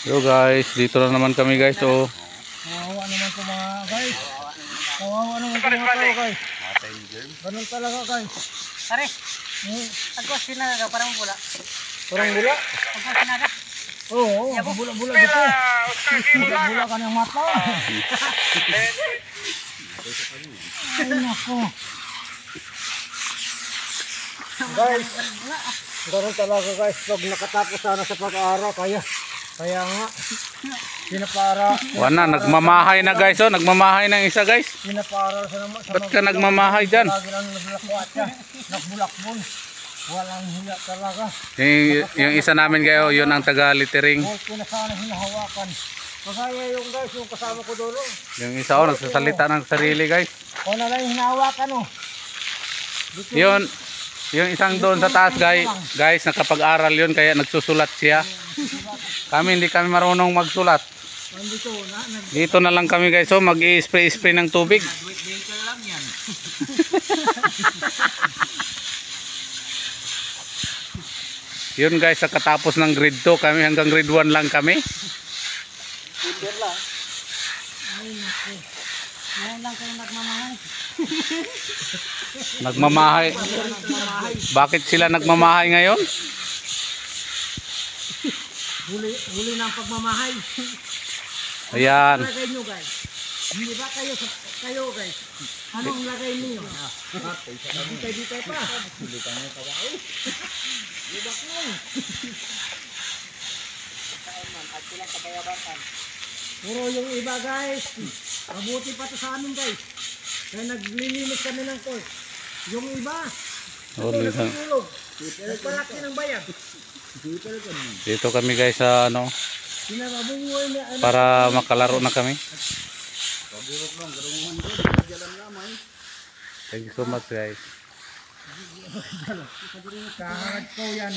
Yo guys, dito na naman kami guys. Oh. Kawawa naman po mga guys. Kawawa naman po mga tao guys. Ganun talaga guys. Pare, agos sinaga parang bula. Parang bula? Agos sinaga. Oo, bula-bula dito. Bula-bula ka ng mata. Ay nako. Guys, ganun talaga guys. Pag nakatapos sana sa pag-aaral, kaya nga, pinapara. Wala, nagmamahay na guys. Oh, nagmamahay ng isa guys. Pinapaaral sa Ba't ka nagmamahay dyan? Lagi lang nagbulakwat siya. Nagbulakbon. Walang hiya talaga. Yung isa namin kayo, yun ang taga-littering. Huwag ko na sana hinahawakan. Kagaya yung guys, yung kasama ko doon. Yung isa oh, nagsasalita ng sarili guys. O na lang yung hinahawakan oh. Yun, yung isang doon sa taas guys, nakapag-aral yun kaya nagsusulat siya. Kami hindi kami marunong magsulat. Dito na lang kami guys, so mag-i-spray ng tubig. Yun guys, sa katapos ng grade 2 kami, hanggang grade 1 lang kami. Ngayon lang kayo nagmamahay. Nagmamahay. Bakit sila nagmamahay ngayon? Huli na ang pagmamahay. Ayan. Ano lagay nyo guys? Hindi ba kayo guys? Anong lagay niyo? Bitay pa. Hindi ka mo kawaw. Ibak lang. Puro yung iba guys. Mabuti pa to sa amin guys. Kaya naglilinis kami ng court. Yung iba. Natulog. Nagpalaki ng bayan. Dito kami guys sa ano, para makalaro na kami. Thank you so much guys. Kaharad ko yan.